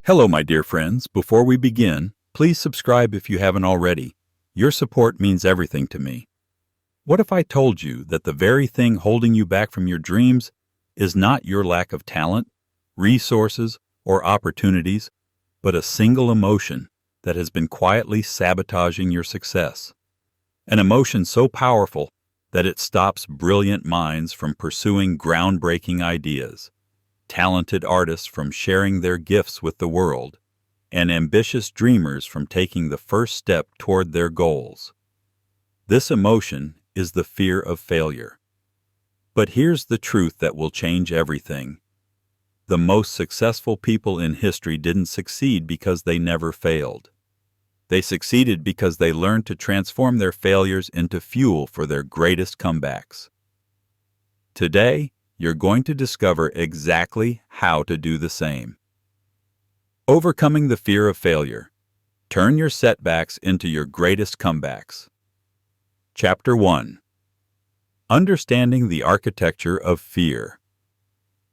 Hello, my dear friends. Before we begin, please subscribe if you haven't already. Your support means everything to me. What if I told you that the very thing holding you back from your dreams is not your lack of talent, resources, or opportunities, but a single emotion that has been quietly sabotaging your success? An emotion so powerful that it stops brilliant minds from pursuing groundbreaking ideas, talented artists from sharing their gifts with the world, and ambitious dreamers from taking the first step toward their goals. This emotion is the fear of failure. But here's the truth that will change everything. The most successful people in history didn't succeed because they never failed. They succeeded because they learned to transform their failures into fuel for their greatest comebacks. Today, you're going to discover exactly how to do the same. Overcoming the fear of failure. Turn your setbacks into your greatest comebacks. Chapter 1. Understanding the architecture of fear.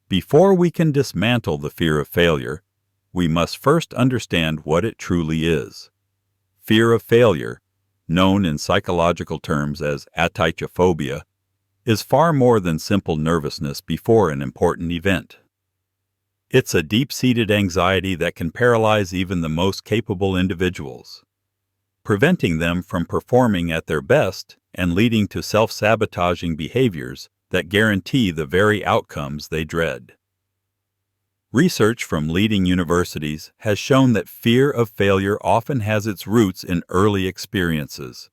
Before we can dismantle the fear of failure, we must first understand what it truly is. Fear of failure, known in psychological terms as atychophobia, is far more than simple nervousness before an important event. It's a deep-seated anxiety that can paralyze even the most capable individuals, preventing them from performing at their best and leading to self-sabotaging behaviors that guarantee the very outcomes they dread. Research from leading universities has shown that fear of failure often has its roots in early experiences.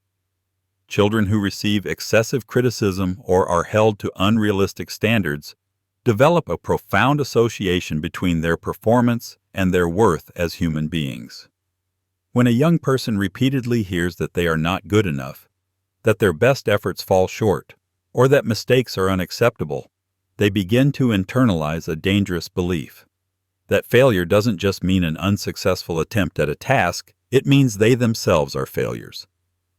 Children who receive excessive criticism or are held to unrealistic standards develop a profound association between their performance and their worth as human beings. When a young person repeatedly hears that they are not good enough, that their best efforts fall short, or that mistakes are unacceptable, they begin to internalize a dangerous belief. That failure doesn't just mean an unsuccessful attempt at a task, it means they themselves are failures.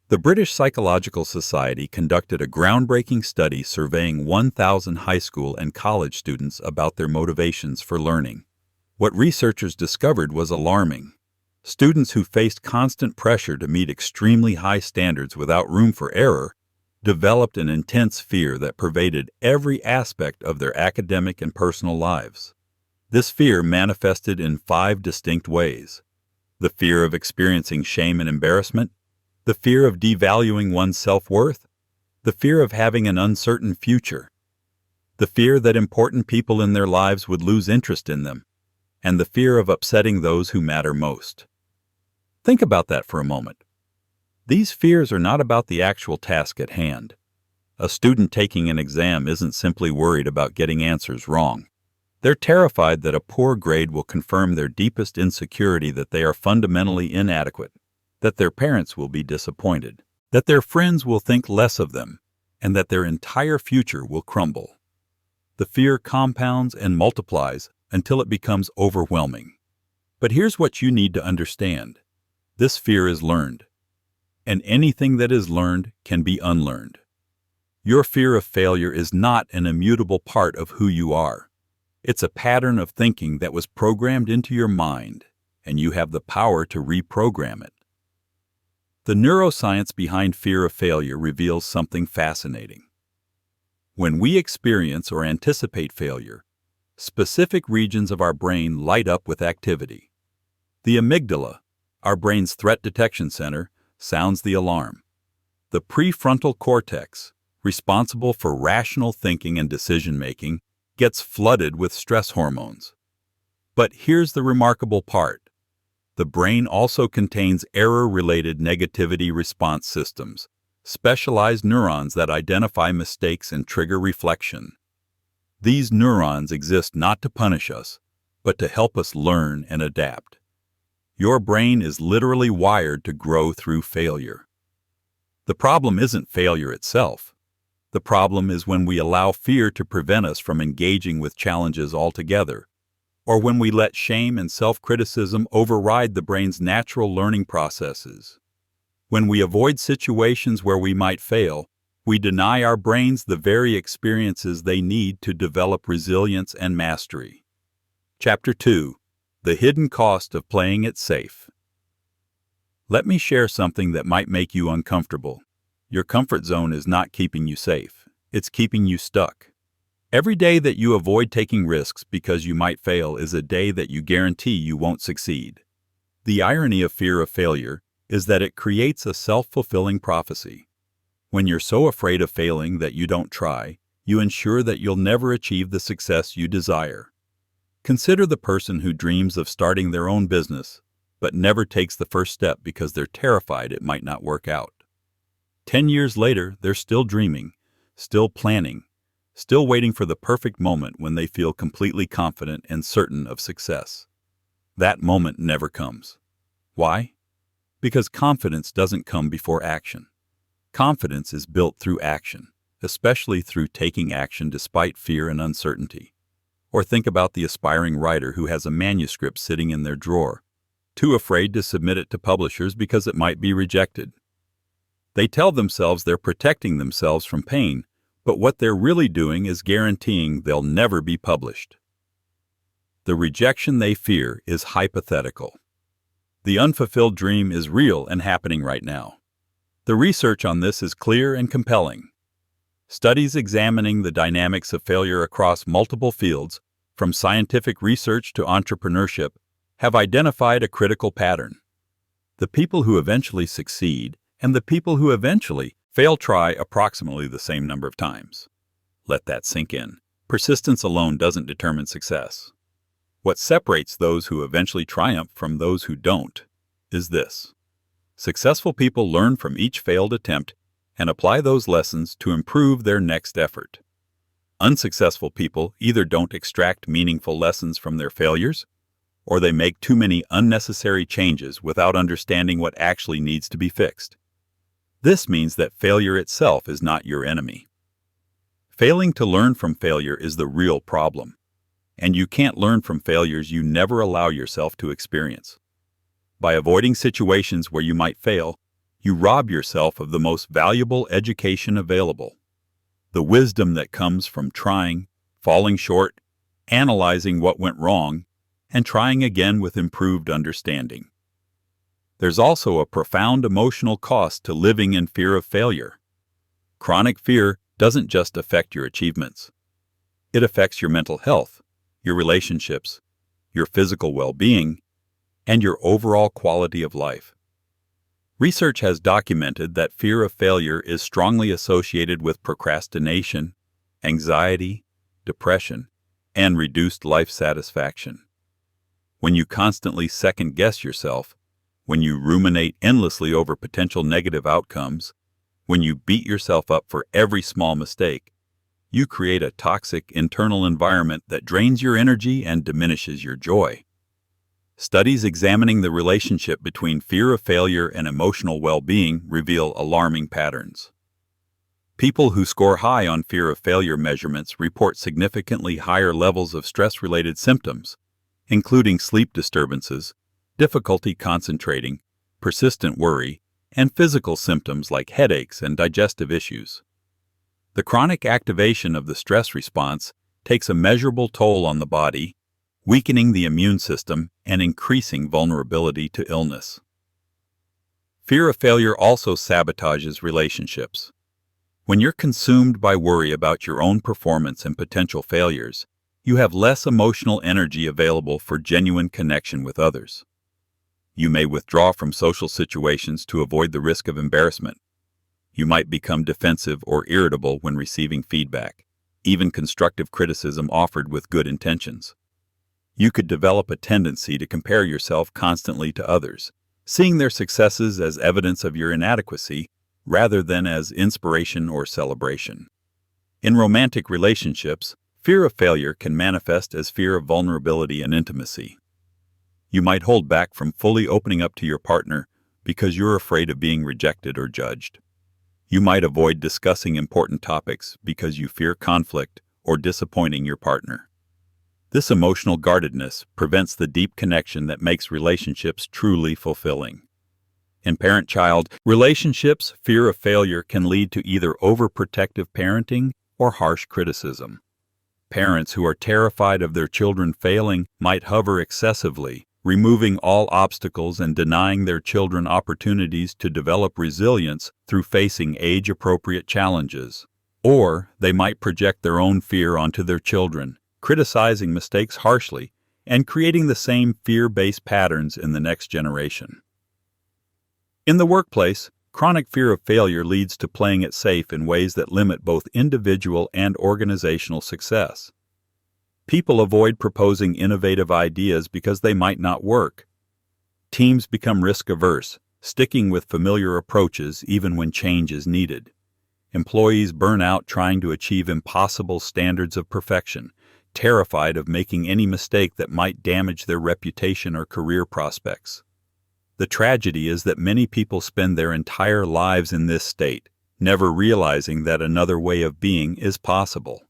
The British Psychological Society conducted a groundbreaking study surveying 1,000 high school and college students about their motivations for learning. What researchers discovered was alarming. Students who faced constant pressure to meet extremely high standards without room for error developed an intense fear that pervaded every aspect of their academic and personal lives. This fear manifested in 5 distinct ways: the fear of experiencing shame and embarrassment, the fear of devaluing one's self-worth, the fear of having an uncertain future, the fear that important people in their lives would lose interest in them, and the fear of upsetting those who matter most. Think about that for a moment. These fears are not about the actual task at hand. A student taking an exam isn't simply worried about getting answers wrong. They're terrified that a poor grade will confirm their deepest insecurity that they are fundamentally inadequate, that their parents will be disappointed, that their friends will think less of them, and that their entire future will crumble. The fear compounds and multiplies until it becomes overwhelming. But here's what you need to understand. This fear is learned, and anything that is learned can be unlearned. Your fear of failure is not an immutable part of who you are. It's a pattern of thinking that was programmed into your mind, and you have the power to reprogram it. The neuroscience behind fear of failure reveals something fascinating. When we experience or anticipate failure, specific regions of our brain light up with activity. The amygdala, our brain's threat detection center, sounds the alarm. The prefrontal cortex, responsible for rational thinking and decision-making, gets flooded with stress hormones. But here's the remarkable part. The brain also contains error-related negativity response systems, specialized neurons that identify mistakes and trigger reflection. These neurons exist not to punish us, but to help us learn and adapt. Your brain is literally wired to grow through failure. The problem isn't failure itself. The problem is when we allow fear to prevent us from engaging with challenges altogether, or when we let shame and self-criticism override the brain's natural learning processes. When we avoid situations where we might fail, we deny our brains the very experiences they need to develop resilience and mastery. Chapter 2. The hidden cost of playing it safe. Let me share something that might make you uncomfortable. Your comfort zone is not keeping you safe. It's keeping you stuck. Every day that you avoid taking risks because you might fail is a day that you guarantee you won't succeed. The irony of fear of failure is that it creates a self-fulfilling prophecy. When you're so afraid of failing that you don't try, you ensure that you'll never achieve the success you desire. Consider the person who dreams of starting their own business, but never takes the first step because they're terrified it might not work out. 10 years later, they're still dreaming, still planning, still waiting for the perfect moment when they feel completely confident and certain of success. That moment never comes. Why? Because confidence doesn't come before action. Confidence is built through action, especially through taking action despite fear and uncertainty. Or think about the aspiring writer who has a manuscript sitting in their drawer, too afraid to submit it to publishers because it might be rejected. They tell themselves they're protecting themselves from pain, but what they're really doing is guaranteeing they'll never be published. The rejection they fear is hypothetical. The unfulfilled dream is real and happening right now. The research on this is clear and compelling. Studies examining the dynamics of failure across multiple fields, from scientific research to entrepreneurship, have identified a critical pattern. The people who eventually succeed and the people who eventually fail try approximately the same number of times. Let that sink in. Persistence alone doesn't determine success. What separates those who eventually triumph from those who don't is this. Successful people learn from each failed attempt and apply those lessons to improve their next effort. Unsuccessful people either don't extract meaningful lessons from their failures, or they make too many unnecessary changes without understanding what actually needs to be fixed. This means that failure itself is not your enemy. Failing to learn from failure is the real problem, and you can't learn from failures you never allow yourself to experience. By avoiding situations where you might fail, you rob yourself of the most valuable education available. The wisdom that comes from trying, falling short, analyzing what went wrong, and trying again with improved understanding. There's also a profound emotional cost to living in fear of failure. Chronic fear doesn't just affect your achievements. It affects your mental health, your relationships, your physical well-being, and your overall quality of life. Research has documented that fear of failure is strongly associated with procrastination, anxiety, depression, and reduced life satisfaction. When you constantly second-guess yourself, when you ruminate endlessly over potential negative outcomes, when you beat yourself up for every small mistake, you create a toxic internal environment that drains your energy and diminishes your joy. Studies examining the relationship between fear of failure and emotional well-being reveal alarming patterns. People who score high on fear of failure measurements report significantly higher levels of stress-related symptoms, including sleep disturbances, difficulty concentrating, persistent worry, and physical symptoms like headaches and digestive issues. The chronic activation of the stress response takes a measurable toll on the body, weakening the immune system and increasing vulnerability to illness. Fear of failure also sabotages relationships. When you're consumed by worry about your own performance and potential failures, you have less emotional energy available for genuine connection with others. You may withdraw from social situations to avoid the risk of embarrassment. You might become defensive or irritable when receiving feedback, even constructive criticism offered with good intentions. You could develop a tendency to compare yourself constantly to others, seeing their successes as evidence of your inadequacy rather than as inspiration or celebration. In romantic relationships, fear of failure can manifest as fear of vulnerability and intimacy. You might hold back from fully opening up to your partner because you're afraid of being rejected or judged. You might avoid discussing important topics because you fear conflict or disappointing your partner. This emotional guardedness prevents the deep connection that makes relationships truly fulfilling. In parent-child relationships, fear of failure can lead to either overprotective parenting or harsh criticism. Parents who are terrified of their children failing might hover excessively, removing all obstacles and denying their children opportunities to develop resilience through facing age-appropriate challenges. Or they might project their own fear onto their children, criticizing mistakes harshly and creating the same fear-based patterns in the next generation. In the workplace, chronic fear of failure leads to playing it safe in ways that limit both individual and organizational success. People avoid proposing innovative ideas because they might not work. Teams become risk-averse, sticking with familiar approaches even when change is needed. Employees burn out trying to achieve impossible standards of perfection, terrified of making any mistake that might damage their reputation or career prospects. The tragedy is that many people spend their entire lives in this state, never realizing that another way of being is possible.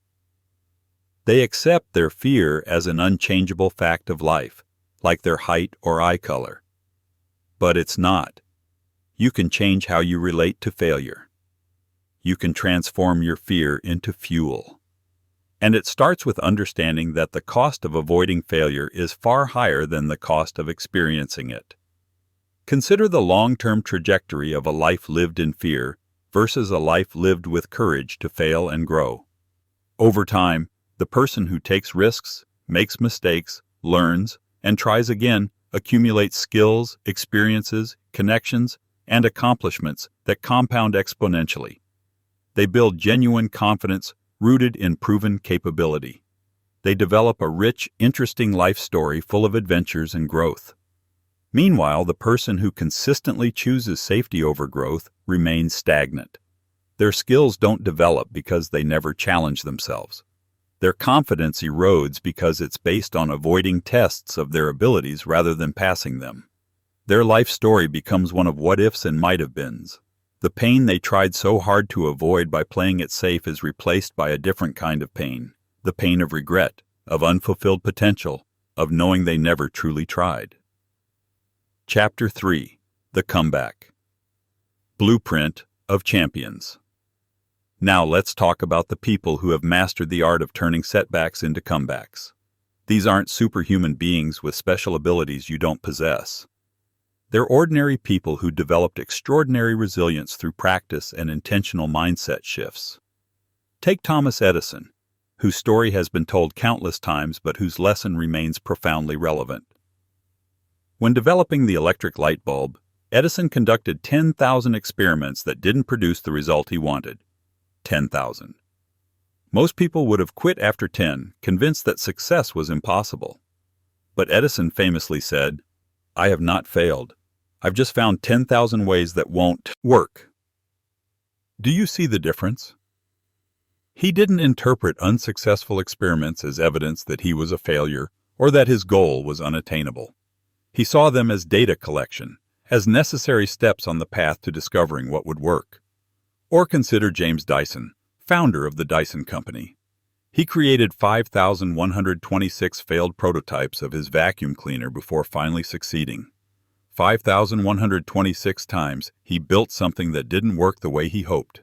They accept their fear as an unchangeable fact of life, like their height or eye color. But it's not. You can change how you relate to failure. You can transform your fear into fuel. And it starts with understanding that the cost of avoiding failure is far higher than the cost of experiencing it. Consider the long-term trajectory of a life lived in fear versus a life lived with courage to fail and grow. Over time, the person who takes risks, makes mistakes, learns, and tries again accumulates skills, experiences, connections, and accomplishments that compound exponentially. They build genuine confidence rooted in proven capability. They develop a rich, interesting life story full of adventures and growth. Meanwhile, the person who consistently chooses safety over growth remains stagnant. Their skills don't develop because they never challenge themselves. Their confidence erodes because it's based on avoiding tests of their abilities rather than passing them. Their life story becomes one of what-ifs and might-have-beens. The pain they tried so hard to avoid by playing it safe is replaced by a different kind of pain, the pain of regret, of unfulfilled potential, of knowing they never truly tried. Chapter 3. The Comeback. Blueprint of Champions. Now let's talk about the people who have mastered the art of turning setbacks into comebacks. These aren't superhuman beings with special abilities you don't possess. They're ordinary people who developed extraordinary resilience through practice and intentional mindset shifts. Take Thomas Edison, whose story has been told countless times but whose lesson remains profoundly relevant. When developing the electric light bulb, Edison conducted 10,000 experiments that didn't produce the result he wanted. 10,000. Most people would have quit after 10, convinced that success was impossible. But Edison famously said, "I have not failed. I've just found 10,000 ways that won't work." Do you see the difference? He didn't interpret unsuccessful experiments as evidence that he was a failure or that his goal was unattainable. He saw them as data collection, as necessary steps on the path to discovering what would work. Or consider James Dyson, founder of the Dyson Company. He created 5,126 failed prototypes of his vacuum cleaner before finally succeeding. 5,126 times he built something that didn't work the way he hoped.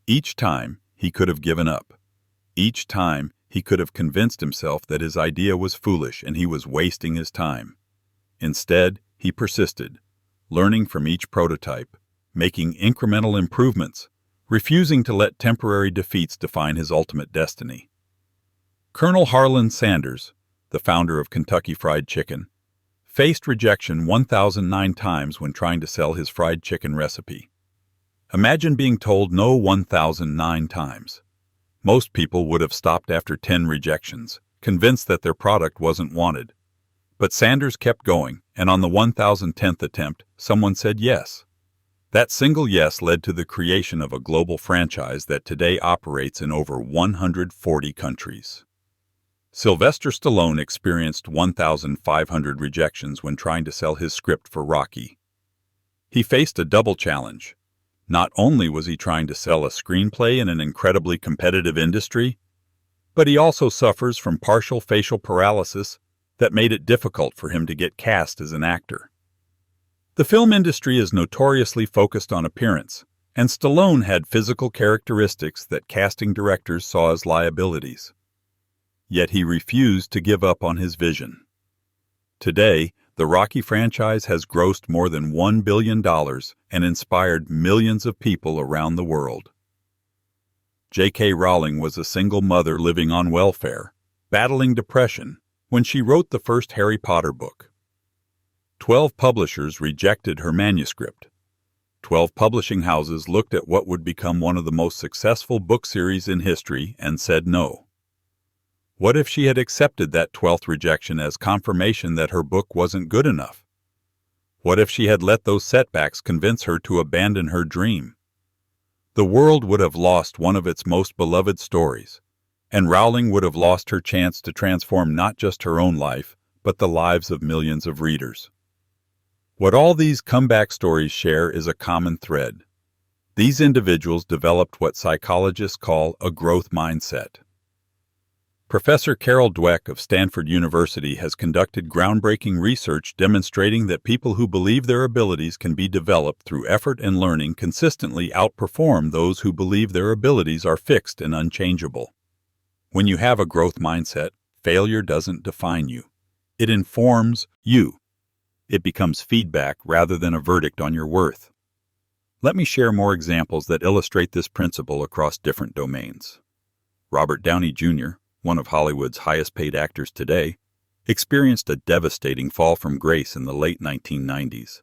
Each time he could have given up. Each time he could have convinced himself that his idea was foolish and he was wasting his time. Instead, he persisted, learning from each prototype, making incremental improvements, refusing to let temporary defeats define his ultimate destiny. Colonel Harlan Sanders, the founder of Kentucky Fried Chicken, faced rejection 1,009 times when trying to sell his fried chicken recipe. Imagine being told no 1,009 times. Most people would have stopped after 10 rejections, convinced that their product wasn't wanted. But Sanders kept going, and on the 1,010th attempt, someone said yes. That single yes led to the creation of a global franchise that today operates in over 140 countries. Sylvester Stallone experienced 1,500 rejections when trying to sell his script for Rocky. He faced a double challenge. Not only was he trying to sell a screenplay in an incredibly competitive industry, but he also suffers from partial facial paralysis that made it difficult for him to get cast as an actor. The film industry is notoriously focused on appearance, and Stallone had physical characteristics that casting directors saw as liabilities. yet he refused to give up on his vision. Today, the Rocky franchise has grossed more than $1 billion and inspired millions of people around the world. J.K. Rowling was a single mother living on welfare, battling depression, when she wrote the first Harry Potter book. 12 publishers rejected her manuscript. 12 publishing houses looked at what would become one of the most successful book series in history and said no. What if she had accepted that 12th rejection as confirmation that her book wasn't good enough? What if she had let those setbacks convince her to abandon her dream? The world would have lost one of its most beloved stories, and Rowling would have lost her chance to transform not just her own life, but the lives of millions of readers. What all these comeback stories share is a common thread. These individuals developed what psychologists call a growth mindset. Professor Carol Dweck of Stanford University has conducted groundbreaking research demonstrating that people who believe their abilities can be developed through effort and learning consistently outperform those who believe their abilities are fixed and unchangeable. When you have a growth mindset, failure doesn't define you. It informs you. It becomes feedback rather than a verdict on your worth. Let me share more examples that illustrate this principle across different domains. Robert Downey Jr., one of Hollywood's highest-paid actors today, experienced a devastating fall from grace in the late 1990s.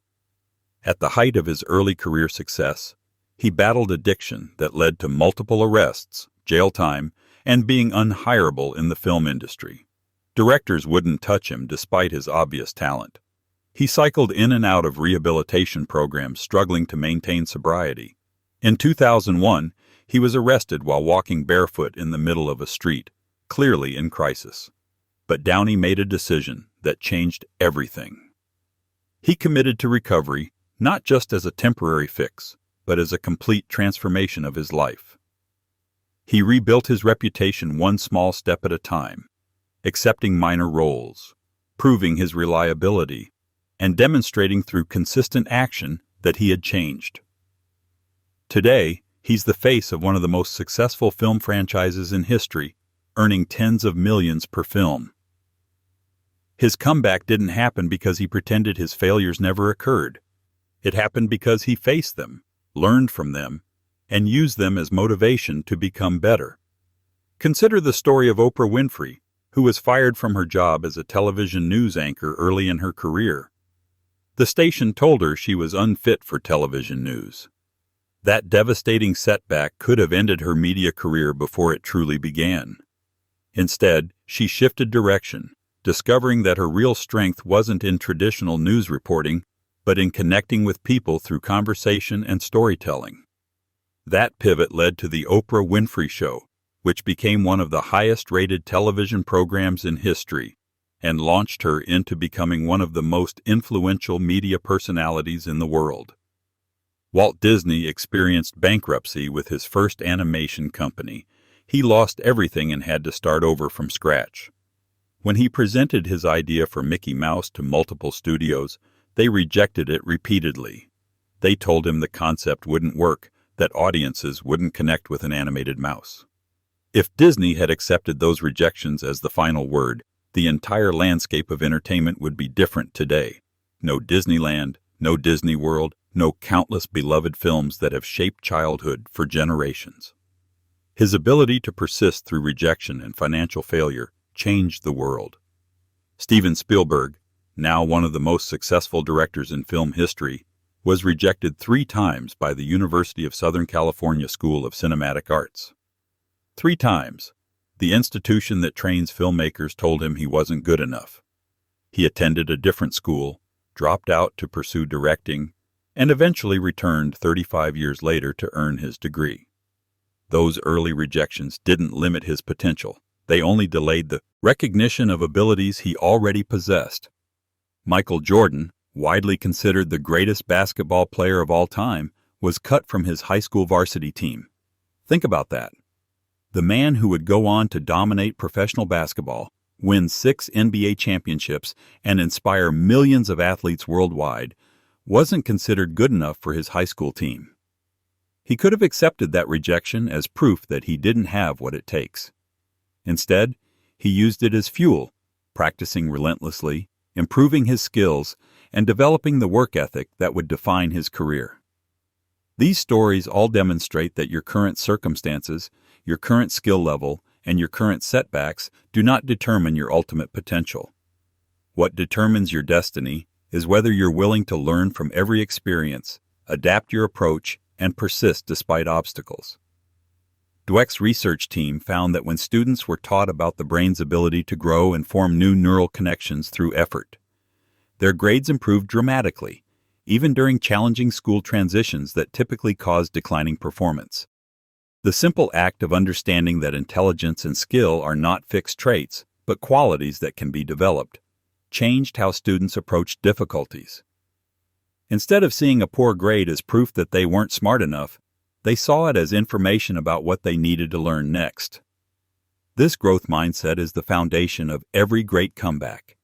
At the height of his early career success, he battled addiction that led to multiple arrests, jail time, and being unhireable in the film industry. Directors wouldn't touch him despite his obvious talent. He cycled in and out of rehabilitation programs, struggling to maintain sobriety. In 2001, he was arrested while walking barefoot in the middle of a street, clearly in crisis. But Downey made a decision that changed everything. He committed to recovery, not just as a temporary fix, but as a complete transformation of his life. He rebuilt his reputation one small step at a time, accepting minor roles, proving his reliability, and demonstrating through consistent action that he had changed. Today, he's the face of one of the most successful film franchises in history, earning tens of millions per film. His comeback didn't happen because he pretended his failures never occurred. It happened because he faced them, learned from them, and used them as motivation to become better. Consider the story of Oprah Winfrey, who was fired from her job as a television news anchor early in her career. The station told her she was unfit for television news. That devastating setback could have ended her media career before it truly began. Instead, she shifted direction, discovering that her real strength wasn't in traditional news reporting, but in connecting with people through conversation and storytelling. That pivot led to The Oprah Winfrey Show, which became one of the highest-rated television programs in history, and launched her into becoming one of the most influential media personalities in the world. Walt Disney experienced bankruptcy with his first animation company. He lost everything and had to start over from scratch. When he presented his idea for Mickey Mouse to multiple studios, they rejected it repeatedly. They told him the concept wouldn't work, that audiences wouldn't connect with an animated mouse. If Disney had accepted those rejections as the final word, the entire landscape of entertainment would be different today. No Disneyland, no Disney World, no countless beloved films that have shaped childhood for generations. His ability to persist through rejection and financial failure changed the world. Steven Spielberg, now one of the most successful directors in film history, was rejected 3 times by the University of Southern California School of Cinematic Arts. 3 times. The institution that trains filmmakers told him he wasn't good enough. He attended a different school, dropped out to pursue directing, and eventually returned 35 years later to earn his degree. Those early rejections didn't limit his potential. They only delayed the recognition of abilities he already possessed. Michael Jordan, widely considered the greatest basketball player of all time, was cut from his high school varsity team. Think about that. The man who would go on to dominate professional basketball, win 6 NBA championships, and inspire millions of athletes worldwide, wasn't considered good enough for his high school team. He could have accepted that rejection as proof that he didn't have what it takes. Instead, He used it as fuel, practicing relentlessly, improving his skills, and developing the work ethic that would define his career. These stories all demonstrate that your current circumstances, your current skill level, and your current setbacks do not determine your ultimate potential. What determines your destiny is whether you're willing to learn from every experience, adapt your approach, and persist despite obstacles. Dweck's research team found that when students were taught about the brain's ability to grow and form new neural connections through effort, their grades improved dramatically, even during challenging school transitions that typically cause declining performance. The simple act of understanding that intelligence and skill are not fixed traits, but qualities that can be developed, changed how students approached difficulties. Instead of seeing a poor grade as proof that they weren't smart enough, they saw it as information about what they needed to learn next. This growth mindset is the foundation of every great comeback.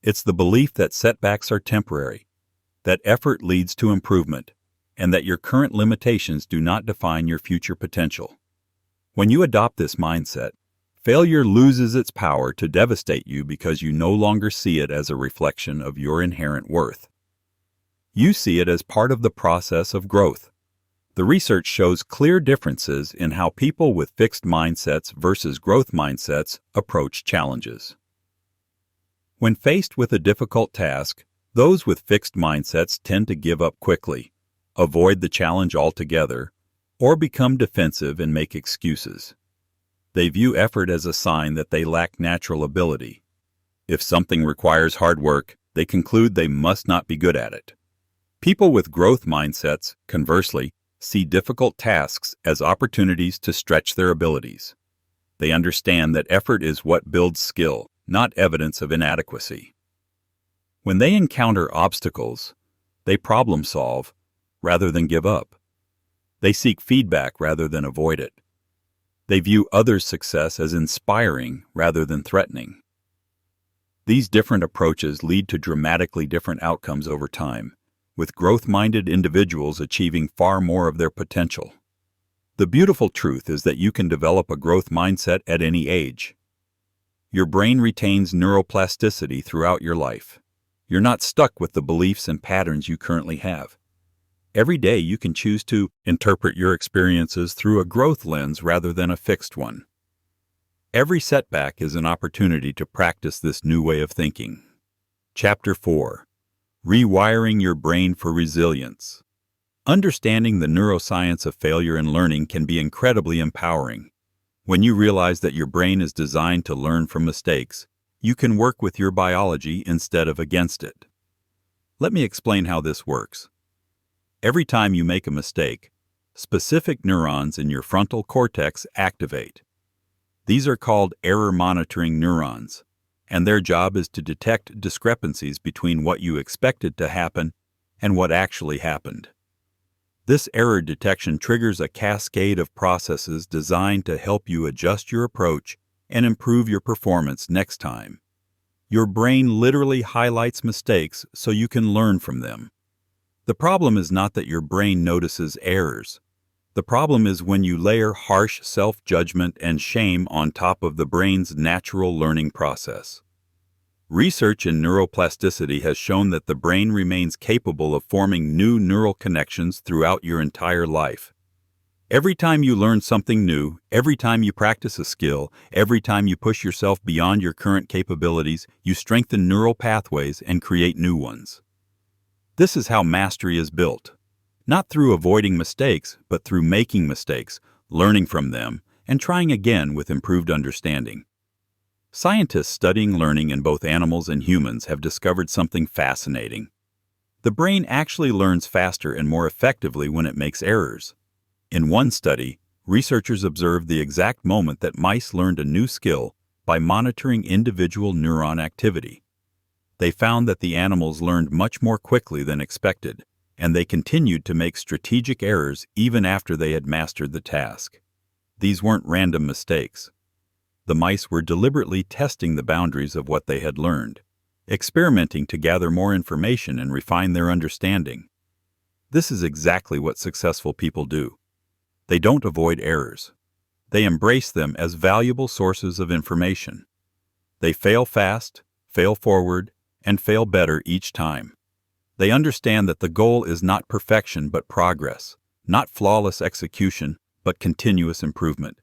It's the belief that setbacks are temporary, that effort leads to improvement, and that your current limitations do not define your future potential. When you adopt this mindset, failure loses its power to devastate you because you no longer see it as a reflection of your inherent worth. You see it as part of the process of growth. The research shows clear differences in how people with fixed mindsets versus growth mindsets approach challenges. When faced with a difficult task, those with fixed mindsets tend to give up quickly, avoid the challenge altogether, or become defensive and make excuses. They view effort as a sign that they lack natural ability. If something requires hard work, they conclude they must not be good at it. People with growth mindsets, conversely, see difficult tasks as opportunities to stretch their abilities. They understand that effort is what builds skill, not evidence of inadequacy. When they encounter obstacles, they problem solve rather than give up. They seek feedback rather than avoid it. They view others' success as inspiring rather than threatening. These different approaches lead to dramatically different outcomes over time, with growth-minded individuals achieving far more of their potential. The beautiful truth is that you can develop a growth mindset at any age. Your brain retains neuroplasticity throughout your life. You're not stuck with the beliefs and patterns you currently have. Every day you can choose to interpret your experiences through a growth lens rather than a fixed one. Every setback is an opportunity to practice this new way of thinking. Chapter 4. Rewiring your brain for resilience. Understanding the neuroscience of failure and learning can be incredibly empowering. When you realize that your brain is designed to learn from mistakes, you can work with your biology instead of against it. Let me explain how this works. Every time you make a mistake, specific neurons in your frontal cortex activate. These are called error monitoring neurons, and their job is to detect discrepancies between what you expected to happen and what actually happened. This error detection triggers a cascade of processes designed to help you adjust your approach and improve your performance next time. Your brain literally highlights mistakes so you can learn from them. The problem is not that your brain notices errors. The problem is when you layer harsh self-judgment and shame on top of the brain's natural learning process. Research in neuroplasticity has shown that the brain remains capable of forming new neural connections throughout your entire life. Every time you learn something new, every time you practice a skill, every time you push yourself beyond your current capabilities, you strengthen neural pathways and create new ones. This is how mastery is built. Not through avoiding mistakes, but through making mistakes, learning from them, and trying again with improved understanding. Scientists studying learning in both animals and humans have discovered something fascinating. The brain actually learns faster and more effectively when it makes errors. In one study, researchers observed the exact moment that mice learned a new skill by monitoring individual neuron activity. They found that the animals learned much more quickly than expected, and they continued to make strategic errors even after they had mastered the task. These weren't random mistakes. The mice were deliberately testing the boundaries of what they had learned, experimenting to gather more information and refine their understanding. This is exactly what successful people do. They don't avoid errors. They embrace them as valuable sources of information. They fail fast, fail forward, and fail better each time. They understand that the goal is not perfection but progress, not flawless execution but continuous improvement.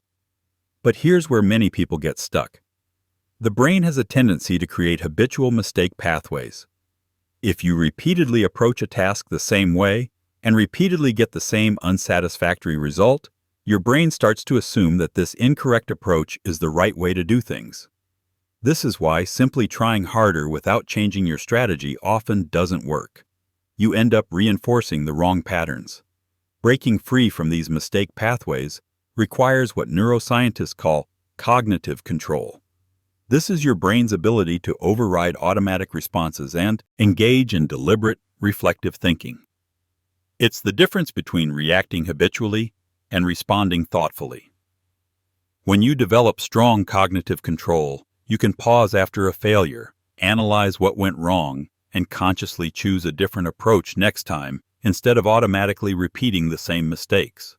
But here's where many people get stuck. The brain has a tendency to create habitual mistake pathways. If you repeatedly approach a task the same way and repeatedly get the same unsatisfactory result, your brain starts to assume that this incorrect approach is the right way to do things. This is why simply trying harder without changing your strategy often doesn't work. You end up reinforcing the wrong patterns. Breaking free from these mistake pathways requires what neuroscientists call cognitive control. This is your brain's ability to override automatic responses and engage in deliberate, reflective thinking. It's the difference between reacting habitually and responding thoughtfully. When you develop strong cognitive control, you can pause after a failure, analyze what went wrong, and consciously choose a different approach next time instead of automatically repeating the same mistakes.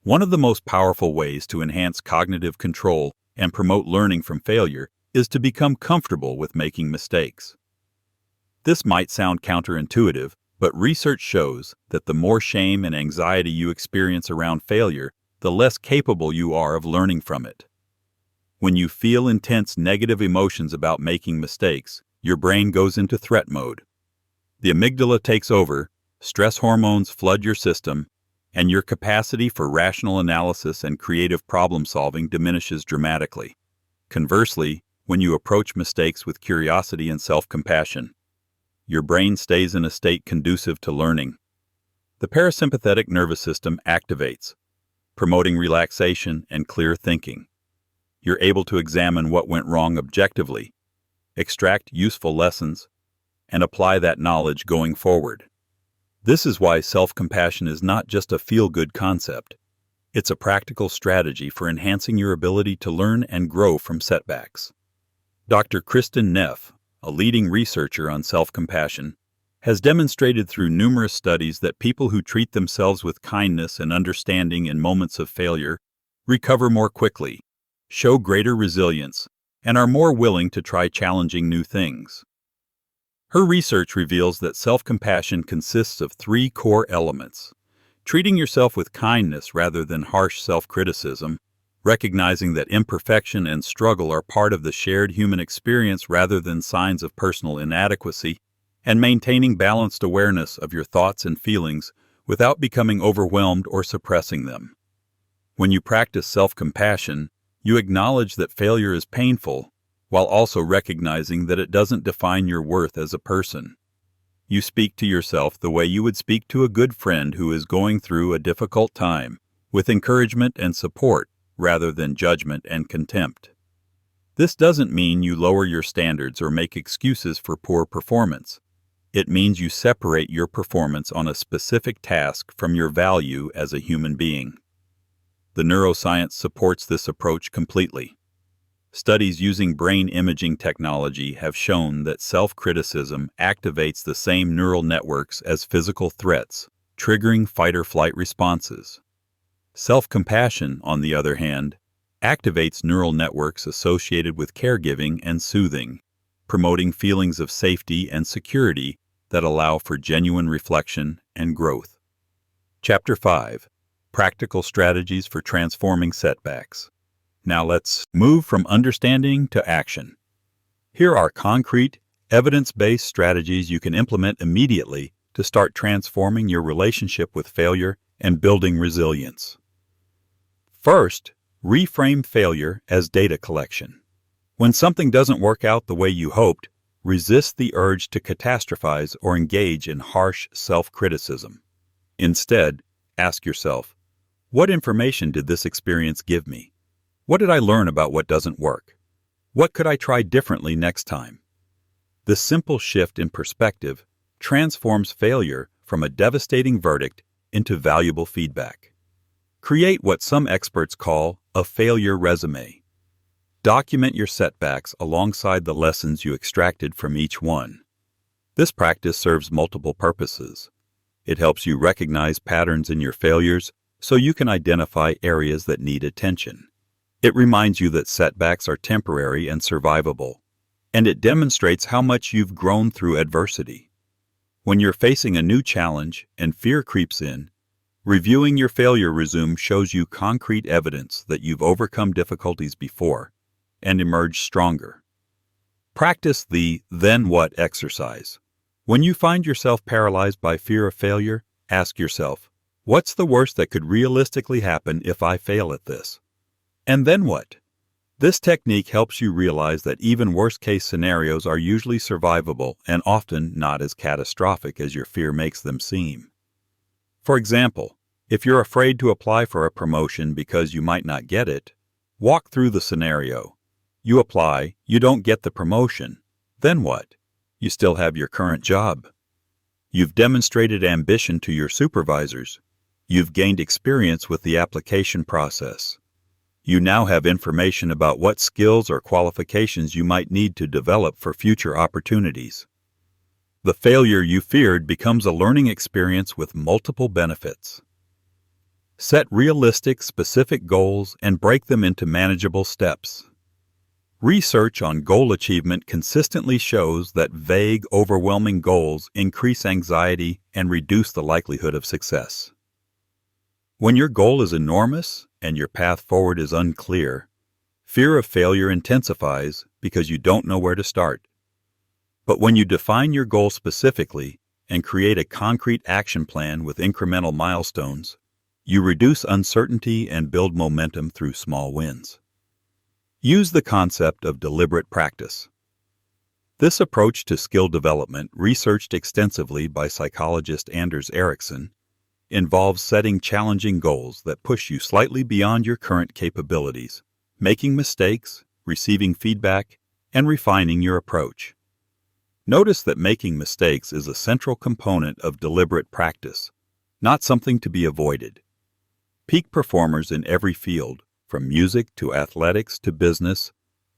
One of the most powerful ways to enhance cognitive control and promote learning from failure is to become comfortable with making mistakes. This might sound counterintuitive, but research shows that the more shame and anxiety you experience around failure, the less capable you are of learning from it. When you feel intense negative emotions about making mistakes, your brain goes into threat mode. The amygdala takes over, stress hormones flood your system, and your capacity for rational analysis and creative problem-solving diminishes dramatically. Conversely, when you approach mistakes with curiosity and self-compassion, your brain stays in a state conducive to learning. The parasympathetic nervous system activates, promoting relaxation and clear thinking. You're able to examine what went wrong objectively, extract useful lessons, and apply that knowledge going forward. This is why self-compassion is not just a feel-good concept. It's a practical strategy for enhancing your ability to learn and grow from setbacks. Dr. Kristen Neff, a leading researcher on self-compassion, has demonstrated through numerous studies that people who treat themselves with kindness and understanding in moments of failure recover more quickly, show greater resilience, and are more willing to try challenging new things. Her research reveals that self-compassion consists of 3 core elements: treating yourself with kindness rather than harsh self-criticism, recognizing that imperfection and struggle are part of the shared human experience rather than signs of personal inadequacy, and maintaining balanced awareness of your thoughts and feelings without becoming overwhelmed or suppressing them. When you practice self-compassion, you acknowledge that failure is painful, while also recognizing that it doesn't define your worth as a person. You speak to yourself the way you would speak to a good friend who is going through a difficult time, with encouragement and support rather than judgment and contempt. This doesn't mean you lower your standards or make excuses for poor performance. It means you separate your performance on a specific task from your value as a human being. The neuroscience supports this approach completely. Studies using brain imaging technology have shown that self-criticism activates the same neural networks as physical threats, triggering fight-or-flight responses. Self-compassion, on the other hand, activates neural networks associated with caregiving and soothing, promoting feelings of safety and security that allow for genuine reflection and growth. Chapter 5: Practical Strategies for Transforming Setbacks. Now let's move from understanding to action. Here are concrete, evidence-based strategies you can implement immediately to start transforming your relationship with failure and building resilience. First, reframe failure as data collection. When something doesn't work out the way you hoped, resist the urge to catastrophize or engage in harsh self-criticism. Instead, ask yourself, what information did this experience give me? What did I learn about what doesn't work? What could I try differently next time? This simple shift in perspective transforms failure from a devastating verdict into valuable feedback. Create what some experts call a failure resume. Document your setbacks alongside the lessons you extracted from each one. This practice serves multiple purposes. It helps you recognize patterns in your failures so you can identify areas that need attention. It reminds you that setbacks are temporary and survivable, and it demonstrates how much you've grown through adversity. When you're facing a new challenge and fear creeps in, reviewing your failure resume shows you concrete evidence that you've overcome difficulties before and emerged stronger. Practice the then what exercise. When you find yourself paralyzed by fear of failure, ask yourself, what's the worst that could realistically happen if I fail at this? And then what? This technique helps you realize that even worst-case scenarios are usually survivable and often not as catastrophic as your fear makes them seem. For example, if you're afraid to apply for a promotion because you might not get it, walk through the scenario. You apply, you don't get the promotion. Then what? You still have your current job. You've demonstrated ambition to your supervisors. You've gained experience with the application process. You now have information about what skills or qualifications you might need to develop for future opportunities. The failure you feared becomes a learning experience with multiple benefits. Set realistic, specific goals and break them into manageable steps. Research on goal achievement consistently shows that vague, overwhelming goals increase anxiety and reduce the likelihood of success. When your goal is enormous and your path forward is unclear, fear of failure intensifies because you don't know where to start. But when you define your goal specifically and create a concrete action plan with incremental milestones, you reduce uncertainty and build momentum through small wins. Use the concept of deliberate practice. This approach to skill development, researched extensively by psychologist Anders Ericsson, involves setting challenging goals that push you slightly beyond your current capabilities, making mistakes, receiving feedback, and refining your approach. Notice that making mistakes is a central component of deliberate practice, not something to be avoided. Peak performers in every field, from music to athletics to business,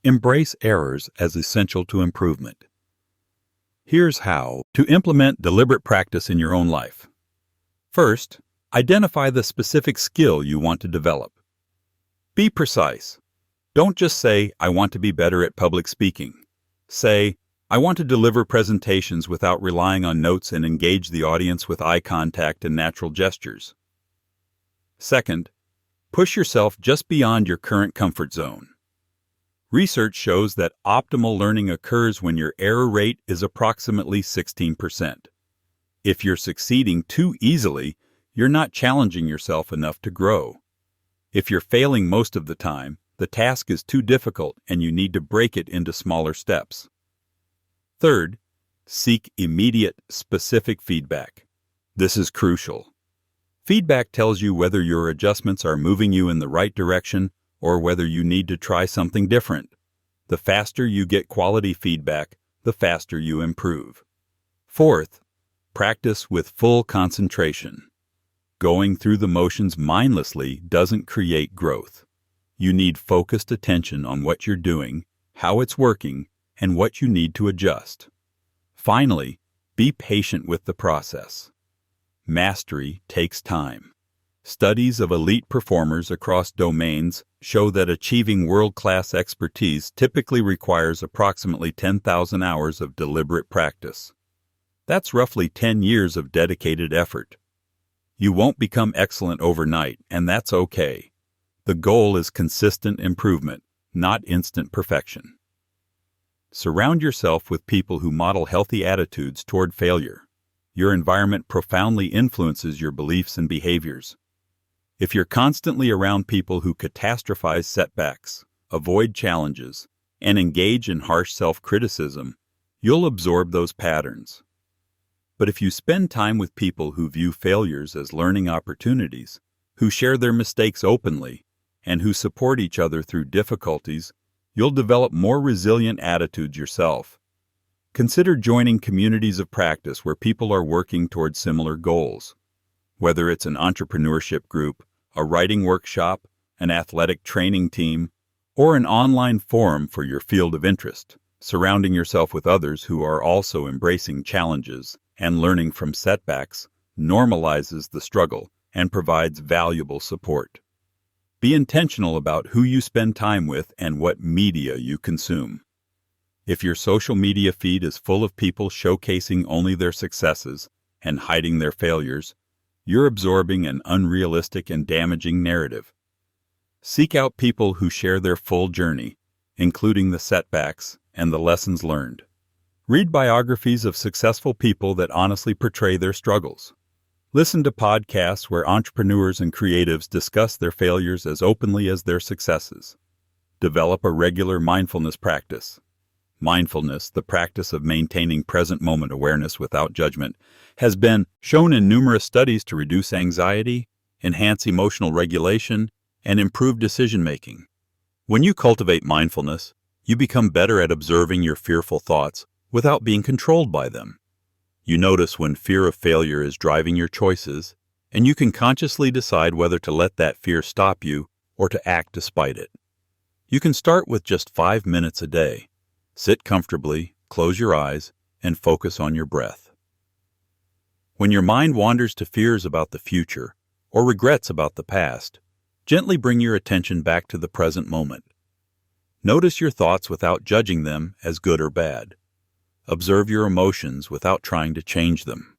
embrace errors as essential to improvement. Here's how to implement deliberate practice in your own life. First, identify the specific skill you want to develop. Be precise. Don't just say, I want to be better at public speaking. Say, I want to deliver presentations without relying on notes and engage the audience with eye contact and natural gestures. Second, push yourself just beyond your current comfort zone. Research shows that optimal learning occurs when your error rate is approximately 16%. If you're succeeding too easily, you're not challenging yourself enough to grow. If you're failing most of the time, the task is too difficult and you need to break it into smaller steps. Third, seek immediate, specific feedback. This is crucial. Feedback tells you whether your adjustments are moving you in the right direction or whether you need to try something different. The faster you get quality feedback, the faster you improve. Fourth, practice with full concentration. Going through the motions mindlessly doesn't create growth. You need focused attention on what you're doing, how it's working, and what you need to adjust. Finally, be patient with the process. Mastery takes time. Studies of elite performers across domains show that achieving world-class expertise typically requires approximately 10,000 hours of deliberate practice. That's roughly 10 years of dedicated effort. You won't become excellent overnight, and that's okay. The goal is consistent improvement, not instant perfection. Surround yourself with people who model healthy attitudes toward failure. Your environment profoundly influences your beliefs and behaviors. If you're constantly around people who catastrophize setbacks, avoid challenges, and engage in harsh self-criticism, you'll absorb those patterns. But if you spend time with people who view failures as learning opportunities, who share their mistakes openly, and who support each other through difficulties, you'll develop more resilient attitudes yourself. Consider joining communities of practice where people are working toward similar goals. Whether it's an entrepreneurship group, a writing workshop, an athletic training team, or an online forum for your field of interest, surrounding yourself with others who are also embracing challenges and learning from setbacks normalizes the struggle and provides valuable support. Be intentional about who you spend time with and what media you consume. If your social media feed is full of people showcasing only their successes and hiding their failures, you're absorbing an unrealistic and damaging narrative. Seek out people who share their full journey, including the setbacks and the lessons learned. Read biographies of successful people that honestly portray their struggles. Listen to podcasts where entrepreneurs and creatives discuss their failures as openly as their successes. Develop a regular mindfulness practice. Mindfulness, the practice of maintaining present moment awareness without judgment, has been shown in numerous studies to reduce anxiety, enhance emotional regulation, and improve decision-making. When you cultivate mindfulness, you become better at observing your fearful thoughts without being controlled by them. You notice when fear of failure is driving your choices, and you can consciously decide whether to let that fear stop you or to act despite it. You can start with just 5 minutes a day. Sit comfortably, close your eyes, and focus on your breath. When your mind wanders to fears about the future or regrets about the past, gently bring your attention back to the present moment. Notice your thoughts without judging them as good or bad. Observe your emotions without trying to change them.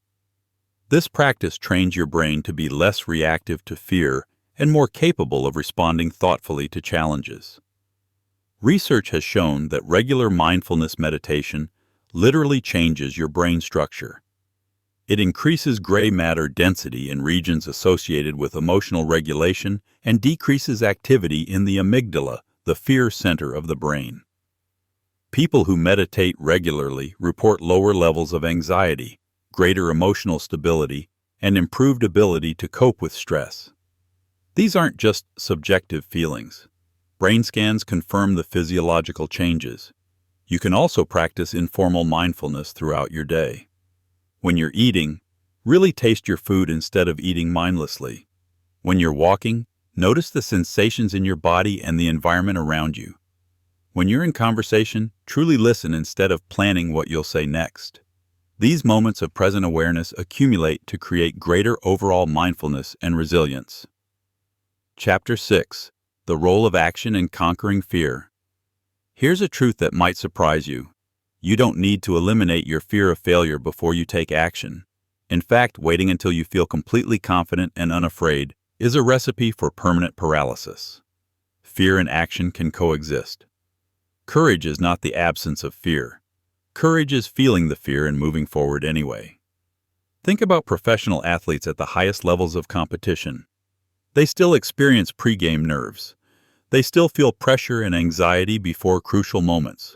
This practice trains your brain to be less reactive to fear and more capable of responding thoughtfully to challenges. Research has shown that regular mindfulness meditation literally changes your brain structure. It increases gray matter density in regions associated with emotional regulation and decreases activity in the amygdala, the fear center of the brain. People who meditate regularly report lower levels of anxiety, greater emotional stability, and improved ability to cope with stress. These aren't just subjective feelings. Brain scans confirm the physiological changes. You can also practice informal mindfulness throughout your day. When you're eating, really taste your food instead of eating mindlessly. When you're walking, notice the sensations in your body and the environment around you. When you're in conversation, truly listen instead of planning what you'll say next. These moments of present awareness accumulate to create greater overall mindfulness and resilience. Chapter 6. The Role of Action in Conquering Fear. Here's a truth that might surprise you. You don't need to eliminate your fear of failure before you take action. In fact, waiting until you feel completely confident and unafraid is a recipe for permanent paralysis. Fear and action can coexist. Courage is not the absence of fear. Courage is feeling the fear and moving forward anyway. Think about professional athletes at the highest levels of competition. They still experience pre-game nerves. They still feel pressure and anxiety before crucial moments.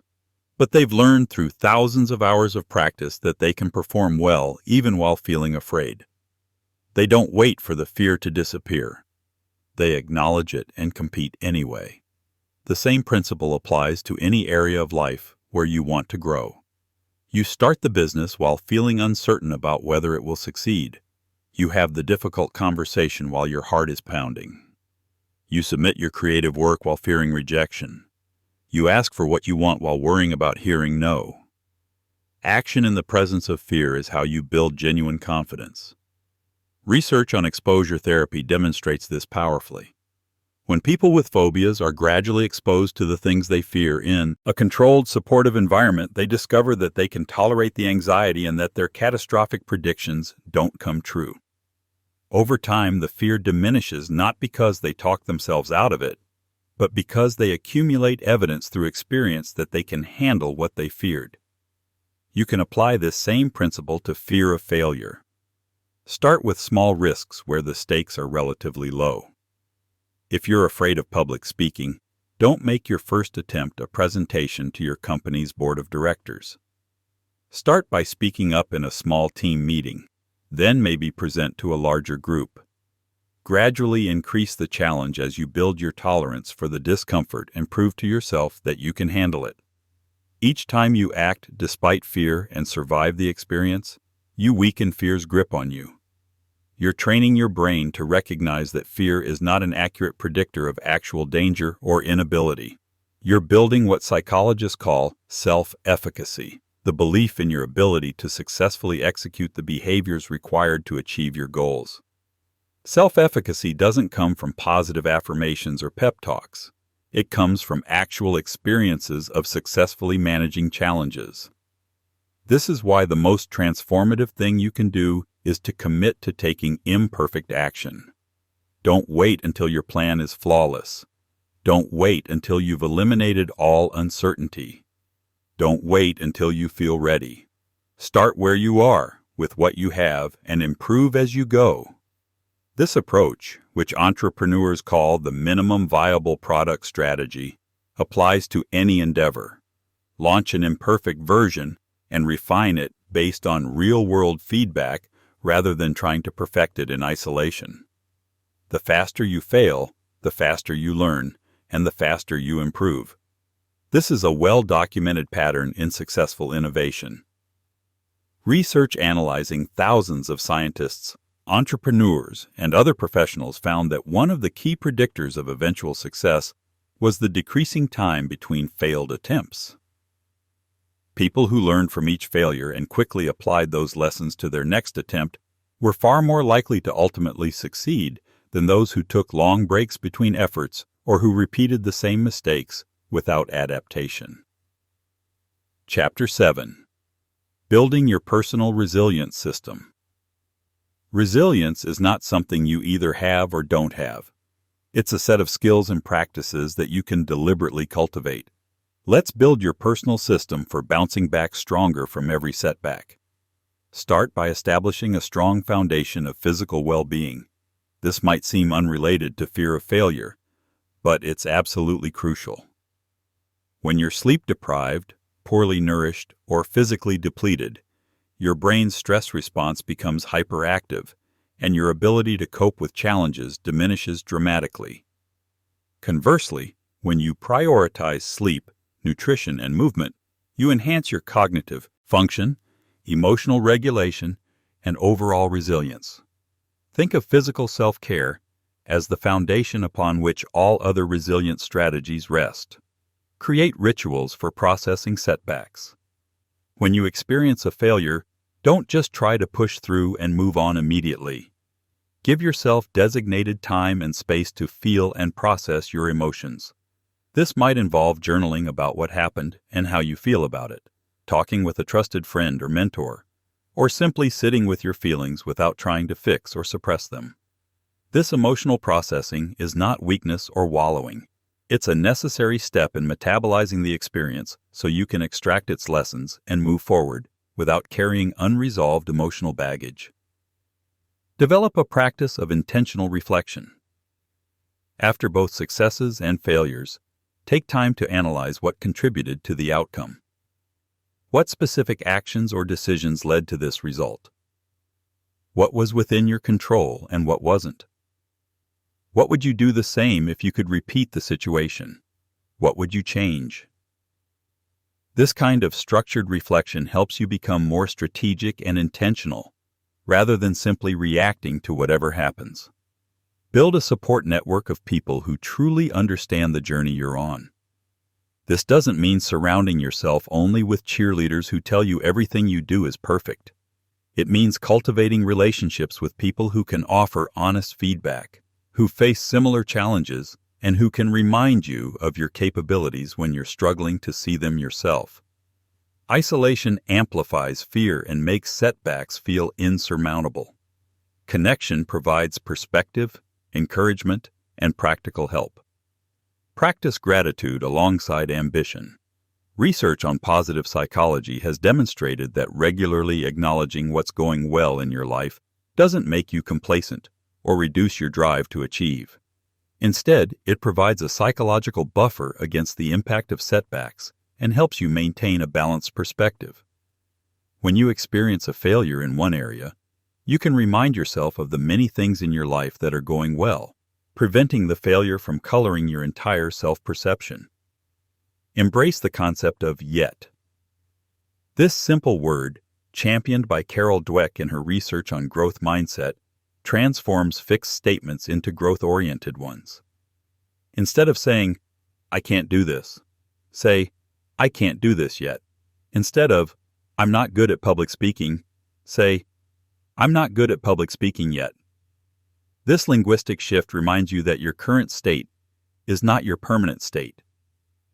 But they've learned through thousands of hours of practice that they can perform well even while feeling afraid. They don't wait for the fear to disappear. They acknowledge it and compete anyway. The same principle applies to any area of life where you want to grow. You start the business while feeling uncertain about whether it will succeed. You have the difficult conversation while your heart is pounding. You submit your creative work while fearing rejection. You ask for what you want while worrying about hearing no. Action in the presence of fear is how you build genuine confidence. Research on exposure therapy demonstrates this powerfully. When people with phobias are gradually exposed to the things they fear in a controlled, supportive environment, they discover that they can tolerate the anxiety and that their catastrophic predictions don't come true. Over time, the fear diminishes not because they talk themselves out of it, but because they accumulate evidence through experience that they can handle what they feared. You can apply this same principle to fear of failure. Start with small risks where the stakes are relatively low. If you're afraid of public speaking, don't make your first attempt a presentation to your company's board of directors. Start by speaking up in a small team meeting, then maybe present to a larger group. Gradually increase the challenge as you build your tolerance for the discomfort and prove to yourself that you can handle it. Each time you act despite fear and survive the experience, you weaken fear's grip on you. You're training your brain to recognize that fear is not an accurate predictor of actual danger or inability. You're building what psychologists call self-efficacy, the belief in your ability to successfully execute the behaviors required to achieve your goals. Self-efficacy doesn't come from positive affirmations or pep talks. It comes from actual experiences of successfully managing challenges. This is why the most transformative thing you can do is to commit to taking imperfect action. Don't wait until your plan is flawless. Don't wait until you've eliminated all uncertainty. Don't wait until you feel ready. Start where you are, with what you have, and improve as you go. This approach, which entrepreneurs call the minimum viable product strategy, applies to any endeavor. Launch an imperfect version and refine it based on real-world feedback rather than trying to perfect it in isolation. The faster you fail, the faster you learn, and the faster you improve. This is a well-documented pattern in successful innovation. Research analyzing thousands of scientists, entrepreneurs, and other professionals found that one of the key predictors of eventual success was the decreasing time between failed attempts. People who learned from each failure and quickly applied those lessons to their next attempt were far more likely to ultimately succeed than those who took long breaks between efforts or who repeated the same mistakes without adaptation. Chapter 7. Building your personal resilience system. Resilience is not something you either have or don't have. It's a set of skills and practices that you can deliberately cultivate. Let's build your personal system for bouncing back stronger from every setback. Start by establishing a strong foundation of physical well-being. This might seem unrelated to fear of failure, but it's absolutely crucial. When you're sleep-deprived, poorly nourished, or physically depleted, your brain's stress response becomes hyperactive, and your ability to cope with challenges diminishes dramatically. Conversely, when you prioritize sleep, nutrition, and movement, you enhance your cognitive function, emotional regulation, and overall resilience. Think of physical self-care as the foundation upon which all other resilience strategies rest. Create rituals for processing setbacks. When you experience a failure, don't just try to push through and move on immediately. Give yourself designated time and space to feel and process your emotions. This might involve journaling about what happened and how you feel about it, talking with a trusted friend or mentor, or simply sitting with your feelings without trying to fix or suppress them. This emotional processing is not weakness or wallowing. It's a necessary step in metabolizing the experience so you can extract its lessons and move forward without carrying unresolved emotional baggage. Develop a practice of intentional reflection. After both successes and failures, take time to analyze what contributed to the outcome. What specific actions or decisions led to this result? What was within your control and what wasn't? What would you do the same if you could repeat the situation? What would you change? This kind of structured reflection helps you become more strategic and intentional, rather than simply reacting to whatever happens. Build a support network of people who truly understand the journey you're on. This doesn't mean surrounding yourself only with cheerleaders who tell you everything you do is perfect. It means cultivating relationships with people who can offer honest feedback, who face similar challenges, and who can remind you of your capabilities when you're struggling to see them yourself. Isolation amplifies fear and makes setbacks feel insurmountable. Connection provides perspective, encouragement, and practical help. Practice gratitude alongside ambition. Research on positive psychology has demonstrated that regularly acknowledging what's going well in your life doesn't make you complacent or reduce your drive to achieve. Instead, it provides a psychological buffer against the impact of setbacks and helps you maintain a balanced perspective. When you experience a failure in one area, you can remind yourself of the many things in your life that are going well, preventing the failure from coloring your entire self-perception. Embrace the concept of yet. This simple word, championed by Carol Dweck in her research on growth mindset, transforms fixed statements into growth-oriented ones. Instead of saying, "I can't do this," say, "I can't do this yet." Instead of, "I'm not good at public speaking," say, "I'm not good at public speaking yet." This linguistic shift reminds you that your current state is not your permanent state.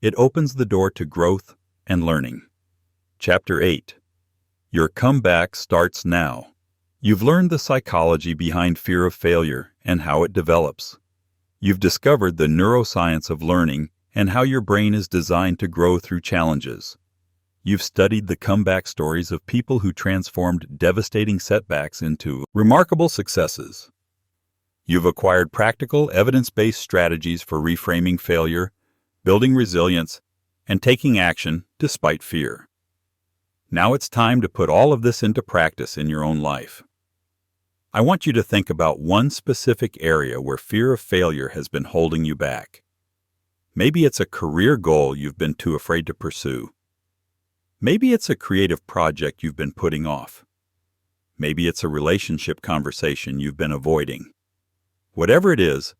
It opens the door to growth and learning. Chapter 8. Your comeback starts now. You've learned the psychology behind fear of failure and how it develops. You've discovered the neuroscience of learning and how your brain is designed to grow through challenges. You've studied the comeback stories of people who transformed devastating setbacks into remarkable successes. You've acquired practical, evidence-based strategies for reframing failure, building resilience, and taking action despite fear. Now it's time to put all of this into practice in your own life. I want you to think about one specific area where fear of failure has been holding you back. Maybe it's a career goal you've been too afraid to pursue. Maybe it's a creative project you've been putting off. Maybe it's a relationship conversation you've been avoiding. Whatever it is,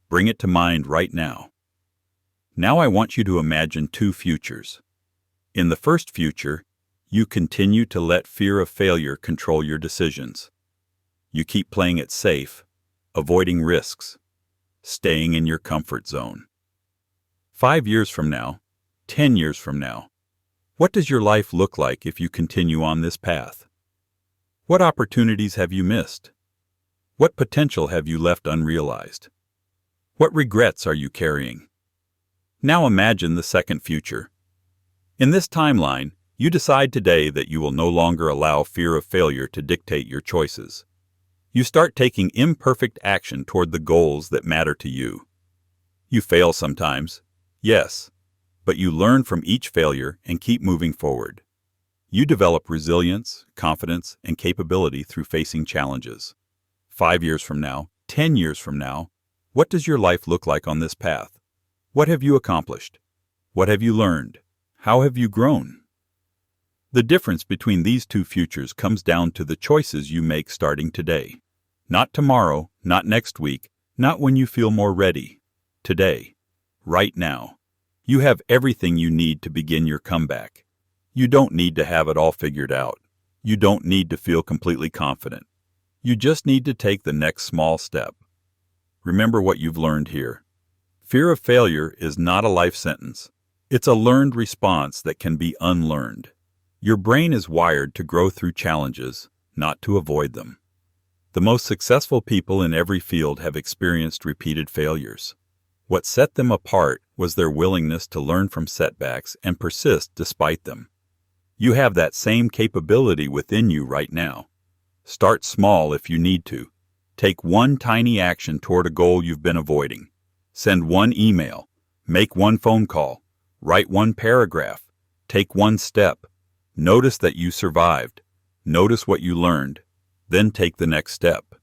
bring it to mind right now. Now I want you to imagine two futures. In the first future, you continue to let fear of failure control your decisions. You keep playing it safe, avoiding risks, staying in your comfort zone. 5 years from now, 10 years from now, what does your life look like if you continue on this path? What opportunities have you missed? What potential have you left unrealized? What regrets are you carrying? Now imagine the second future. In this timeline, you decide today that you will no longer allow fear of failure to dictate your choices. You start taking imperfect action toward the goals that matter to you. You fail sometimes, yes, but you learn from each failure and keep moving forward. You develop resilience, confidence, and capability through facing challenges. 5 years from now, 10 years from now, what does your life look like on this path? What have you accomplished? What have you learned? How have you grown? The difference between these two futures comes down to the choices you make starting today. Not tomorrow, not next week, not when you feel more ready. Today. Right now. You have everything you need to begin your comeback. You don't need to have it all figured out. You don't need to feel completely confident. You just need to take the next small step. Remember what you've learned here. Fear of failure is not a life sentence. It's a learned response that can be unlearned. Your brain is wired to grow through challenges, not to avoid them. The most successful people in every field have experienced repeated failures. What set them apart was their willingness to learn from setbacks and persist despite them. You have that same capability within you right now. Start small if you need to. Take one tiny action toward a goal you've been avoiding. Send one email. Make one phone call. Write one paragraph. Take one step. Notice that you survived. Notice what you learned. Then take the next step.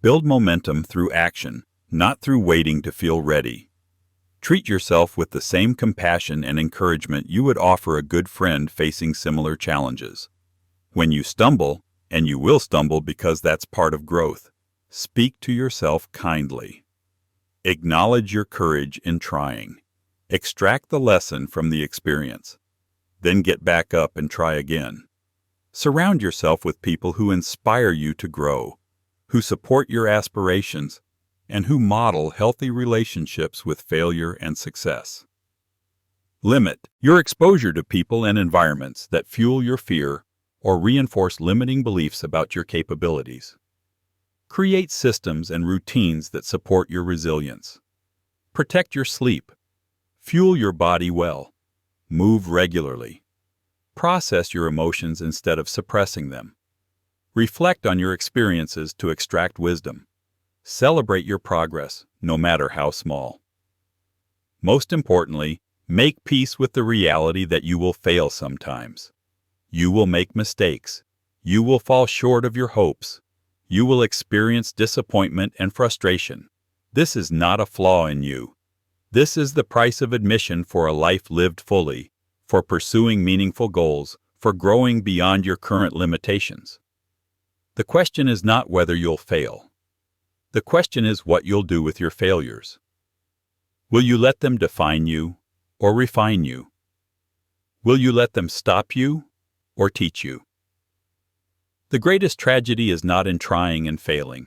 Build momentum through action, not through waiting to feel ready. Treat yourself with the same compassion and encouragement you would offer a good friend facing similar challenges. When you stumble, and you will stumble because that's part of growth, speak to yourself kindly. Acknowledge your courage in trying. Extract the lesson from the experience. Then get back up and try again. Surround yourself with people who inspire you to grow, who support your aspirations, and who model healthy relationships with failure and success. Limit your exposure to people and environments that fuel your fear or reinforce limiting beliefs about your capabilities. Create systems and routines that support your resilience. Protect your sleep. Fuel your body well. Move regularly. Process your emotions instead of suppressing them. Reflect on your experiences to extract wisdom. Celebrate your progress, no matter how small. Most importantly, make peace with the reality that you will fail sometimes. You will make mistakes. You will fall short of your hopes. You will experience disappointment and frustration. This is not a flaw in you. This is the price of admission for a life lived fully, for pursuing meaningful goals, for growing beyond your current limitations. The question is not whether you'll fail. The question is what you'll do with your failures. Will you let them define you or refine you? Will you let them stop you or teach you? The greatest tragedy is not in trying and failing.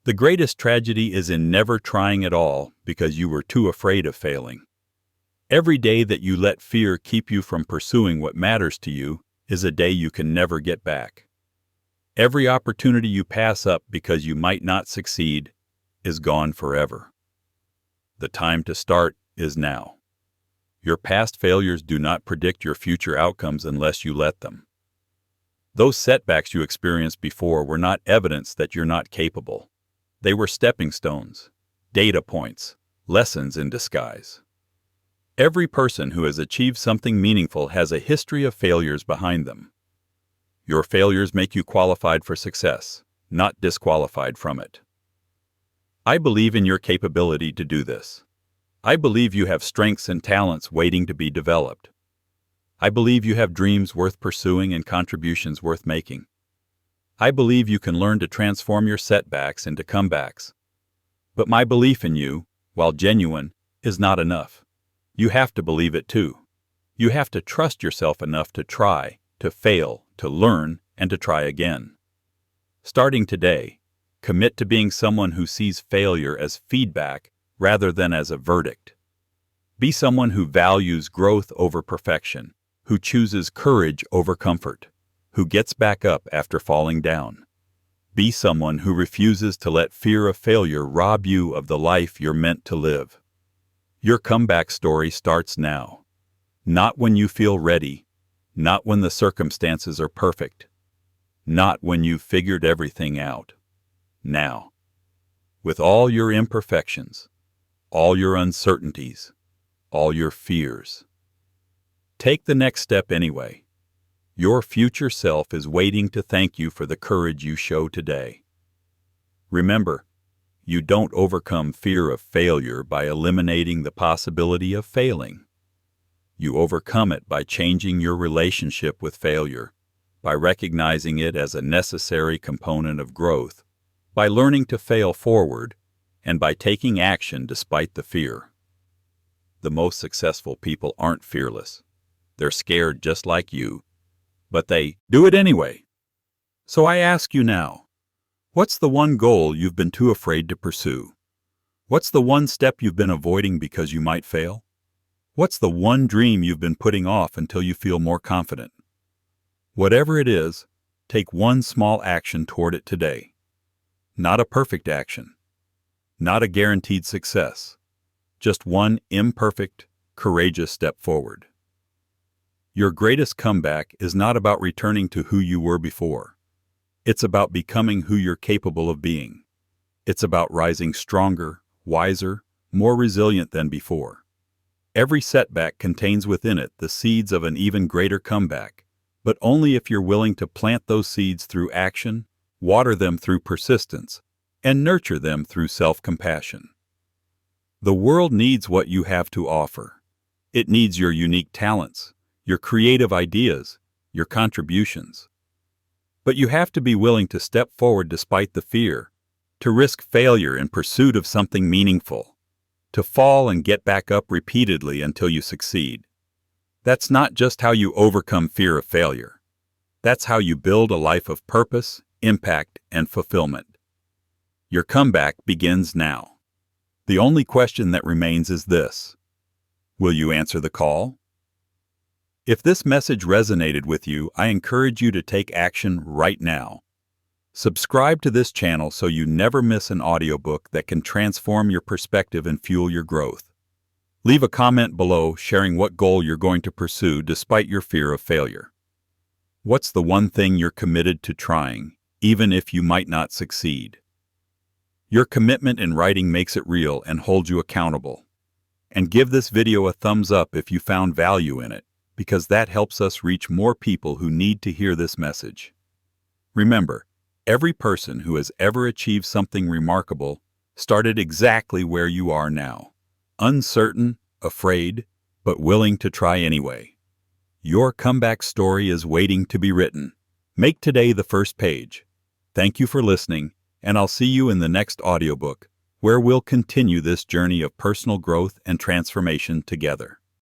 The greatest tragedy is in never trying at all because you were too afraid of failing. Every day that you let fear keep you from pursuing what matters to you is a day you can never get back. Every opportunity you pass up because you might not succeed is gone forever. The time to start is now. Your past failures do not predict your future outcomes unless you let them. Those setbacks you experienced before were not evidence that you're not capable. They were stepping stones, data points, lessons in disguise. Every person who has achieved something meaningful has a history of failures behind them. Your failures make you qualified for success, not disqualified from it. I believe in your capability to do this. I believe you have strengths and talents waiting to be developed. I believe you have dreams worth pursuing and contributions worth making. I believe you can learn to transform your setbacks into comebacks. But my belief in you, while genuine, is not enough. You have to believe it too. You have to trust yourself enough to try, to fail, to learn, and to try again. Starting today, commit to being someone who sees failure as feedback rather than as a verdict. Be someone who values growth over perfection, who chooses courage over comfort, who gets back up after falling down. Be someone who refuses to let fear of failure rob you of the life you're meant to live. Your comeback story starts now. Not when you feel ready, not when the circumstances are perfect, not when you've figured everything out. Now. With all your imperfections, all your uncertainties, all your fears. Take the next step anyway. Your future self is waiting to thank you for the courage you show today. Remember, you don't overcome fear of failure by eliminating the possibility of failing. You overcome it by changing your relationship with failure, by recognizing it as a necessary component of growth, by learning to fail forward, and by taking action despite the fear. The most successful people aren't fearless. They're scared just like you, but they do it anyway. So I ask you now, what's the one goal you've been too afraid to pursue? What's the one step you've been avoiding because you might fail? What's the one dream you've been putting off until you feel more confident? Whatever it is, take one small action toward it today. Not a perfect action. Not a guaranteed success. Just one imperfect, courageous step forward. Your greatest comeback is not about returning to who you were before. It's about becoming who you're capable of being. It's about rising stronger, wiser, more resilient than before. Every setback contains within it the seeds of an even greater comeback, but only if you're willing to plant those seeds through action, water them through persistence, and nurture them through self-compassion. The world needs what you have to offer. It needs your unique talents, your creative ideas, your contributions. But you have to be willing to step forward despite the fear, to risk failure in pursuit of something meaningful, to fall and get back up repeatedly until you succeed. That's not just how you overcome fear of failure. That's how you build a life of purpose, impact, and fulfillment. Your comeback begins now. The only question that remains is this: will you answer the call? If this message resonated with you, I encourage you to take action right now. Subscribe to this channel so you never miss an audiobook that can transform your perspective and fuel your growth. Leave a comment below sharing what goal you're going to pursue despite your fear of failure. What's the one thing you're committed to trying, even if you might not succeed? Your commitment in writing makes it real and holds you accountable. And give this video a thumbs up if you found value in it, because that helps us reach more people who need to hear this message. Remember, every person who has ever achieved something remarkable started exactly where you are now. Uncertain, afraid, but willing to try anyway. Your comeback story is waiting to be written. Make today the first page. Thank you for listening, and I'll see you in the next audiobook, where we'll continue this journey of personal growth and transformation together.